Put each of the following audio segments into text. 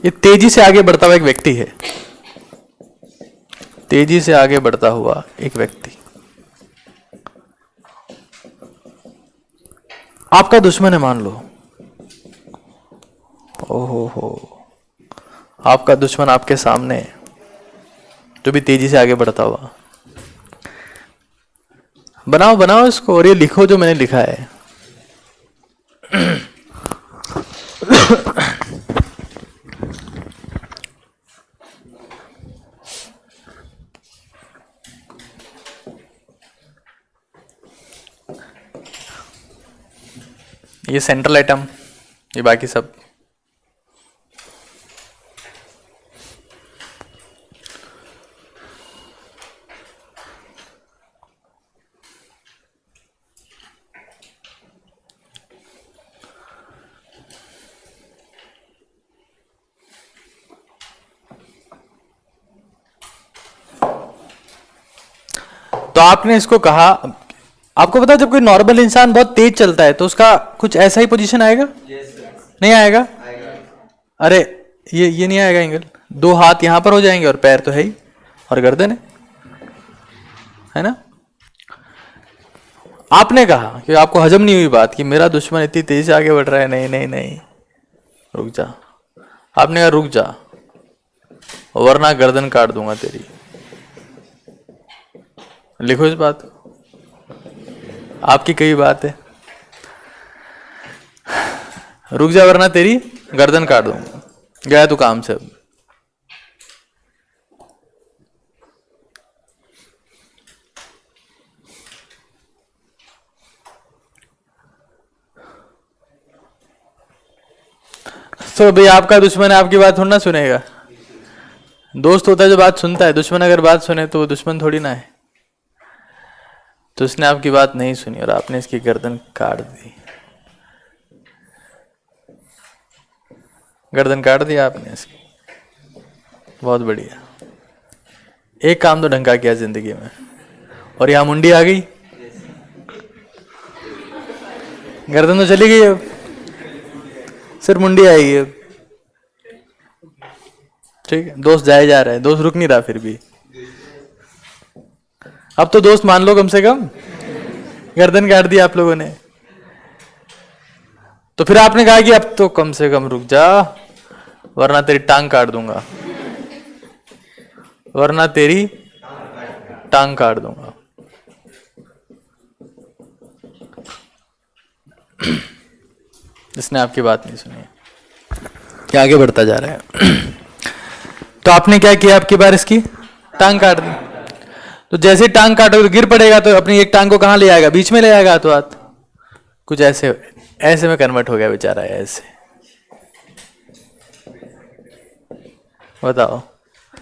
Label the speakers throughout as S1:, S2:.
S1: ये तेजी से आगे बढ़ता हुआ एक व्यक्ति है, तेजी से आगे बढ़ता हुआ एक व्यक्ति आपका दुश्मन है मान लो। ओहो हो, आपका दुश्मन आपके सामने है, तो भी तेजी से आगे बढ़ता हुआ। बनाओ बनाओ इसको और ये लिखो जो मैंने लिखा है। ये सेंट्रल आइटम, ये बाकी सब। तो आपने इसको कहा, आपको पता है जब कोई नॉर्मल इंसान बहुत तेज चलता है तो उसका कुछ ऐसा ही पोजीशन आएगा? नहीं आएगा? अरे ये नहीं आएगा एंगल। दो हाथ यहां पर हो जाएंगे और पैर तो है ही और गर्दन है ना। आपने कहा कि आपको हजम नहीं हुई बात कि मेरा दुश्मन इतनी तेजी से आगे बढ़ रहा है। नहीं नहीं नहीं, रुक जा। आपने कहा रुक जा वरना गर्दन काट दूंगा तेरी। लिखो इस बात को, आपकी कई बात है। रुक जा वरना तेरी गर्दन काट दूंगा। गया तू काम से। तो भाई आपका दुश्मन आपकी बात थोड़ा ना सुनेगा। दोस्त होता है जो बात सुनता है, दुश्मन अगर बात सुने तो वो दुश्मन थोड़ी ना है। तो उसने आपकी बात नहीं सुनी और आपने इसकी गर्दन काट दी। गर्दन काट दिया आपने इसकी, बहुत बढ़िया। एक काम तो ढंग का किया जिंदगी में। और यहां मुंडी आ गई, गर्दन तो चली गई, अब सिर्फ मुंडी आएगी अब। ठीक है, दोस्त जाए जा रहा है, दोस्त रुक नहीं रहा फिर भी। अब तो दोस्त मान लो कम से कम, गर्दन काट दी आप लोगों ने। तो फिर आपने कहा कि अब तो कम से कम रुक जा वरना तेरी टांग काट दूंगा, वरना तेरी टांग काट दूंगा। इसने आपकी बात नहीं सुनी, क्या आगे बढ़ता जा रहा है। तो आपने क्या किया, आपकी बार इसकी टांग काट दी। तो जैसे टांग काटोगे तो गिर पड़ेगा, तो अपनी एक टांग को कहां ले आएगा? बीच में ले आएगा हाथों हाथ। कुछ ऐसे में कन्वर्ट हो गया बेचारा, ऐसे। बताओ,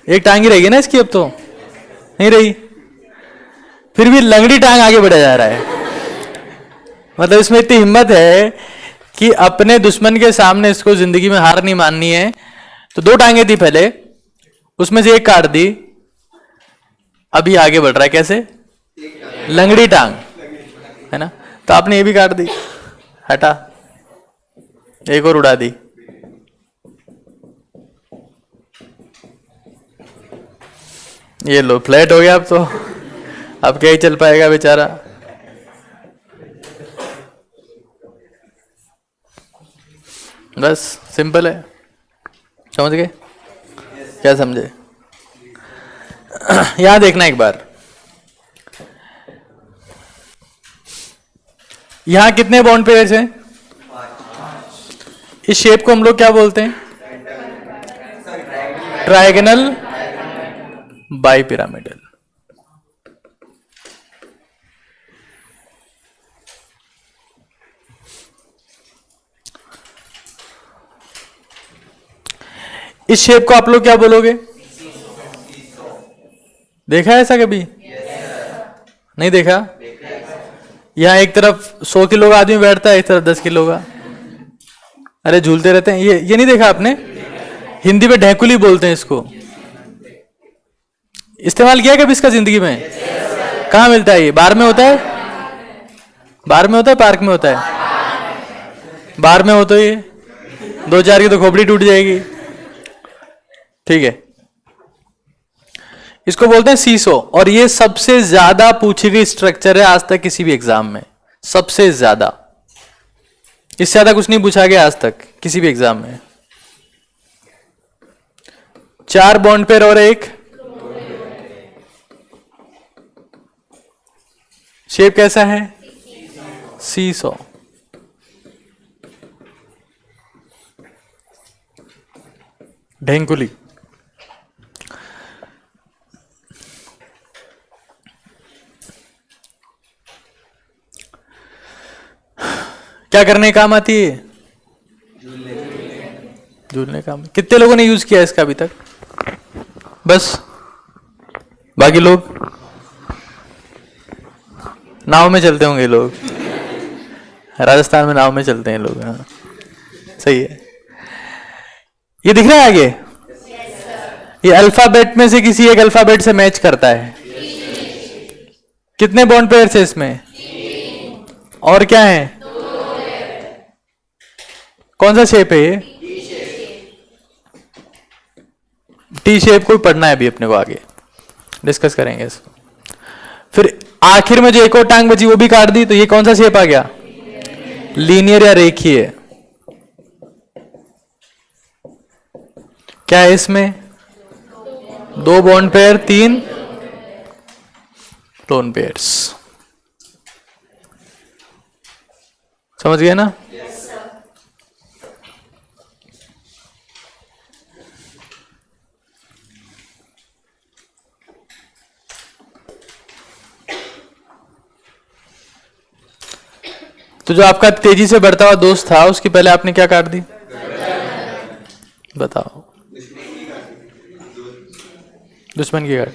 S1: एक टांग ही रहेगी ना इसकी, अब तो नहीं रही। फिर भी लंगड़ी टांग आगे बढ़ा जा रहा है। मतलब इसमें इतनी हिम्मत है कि अपने दुश्मन के सामने इसको जिंदगी में हार नहीं माननी है। तो दो टांगे थी पहले, उसमें से एक काट दी, अभी आगे बढ़ रहा है। कैसे? लंगड़ी टांग, है ना। तो आपने ये भी काट दी, हटा, एक और उड़ा दी। ये लो, फ्लैट हो गया अब तो। अब क्या ही चल पाएगा बेचारा। बस सिंपल है, समझ गए? क्या समझे? यहां देखना एक बार, यहां कितने बॉन्ड पेयर्स हैं? इस शेप को हम लोग क्या बोलते हैं? Trigonal bipyramidal. इस शेप को आप लोग क्या बोलोगे? देखा है ऐसा कभी? नहीं देखा? यहां एक तरफ 100 किलो का आदमी बैठता है, एक तरफ 10 किलो का। अरे झूलते रहते हैं। ये नहीं देखा आपने? हिंदी में ढेकुली बोलते हैं इसको। इस्तेमाल किया कभी इसका जिंदगी में? कहां मिलता है ये? बार में होता है? बार में होता है, पार्क में होता है? बार में हो तो ये 2-4 की तो खोपड़ी टूट जाएगी। ठीक है, इसको बोलते हैं सीसो, और ये सबसे ज्यादा पूछी गई स्ट्रक्चर है आज तक किसी भी एग्जाम में, सबसे ज्यादा, इससे ज्यादा कुछ नहीं पूछा गया आज तक किसी भी एग्जाम में। 4 बॉन्ड पेयर और एक शेप कैसा है, सीसो। ढेंकुली, क्या करने काम आती है, झूलने काम। कितने लोगों ने यूज किया इसका अभी तक, बस, बाकी लोग नाव में चलते होंगे लोग, राजस्थान में नाव में चलते हैं लोग। हाँ सही है। ये दिख रहा है आगे, ये अल्फाबेट में से किसी एक अल्फाबेट से मैच करता है। कितने बॉन्ड पेयर है इसमें, और क्या है, कौन सा शेप है ये, टी शेप को पढ़ना है अभी अपने को, आगे डिस्कस करेंगे इसको। फिर आखिर में जो एक और टांग बची वो भी काट दी, तो ये कौन सा शेप आ गया, लीनियर या रेखीय। क्या है इसमें, 2 बॉन्ड पेयर, 3 लोन पेयर्स। समझ गए ना। तो जो आपका तेजी से बढ़ता हुआ दोस्त था, उसकी पहले आपने क्या काट दी, बताओ, दुश्मन की काट।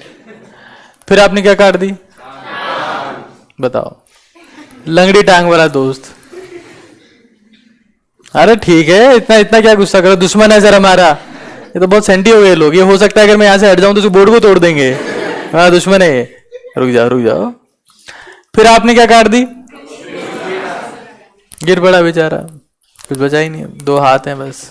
S1: फिर आपने क्या काट दी, बताओ, लंगड़ी टांग वाला दोस्त। अरे ठीक है, इतना इतना क्या गुस्सा करो, दुश्मन है सर हमारा, ये तो बहुत सेंटी हो गए लोग। ये हो सकता है अगर मैं यहां से हट जाऊं तो बोर्ड को तोड़ देंगे, हाँ दुश्मन है ये, रुक जाओ रुक जाओ। फिर आपने क्या काट दी, गिर पड़ा बेचारा, कुछ बचा ही नहीं, 2 हाथ हैं बस।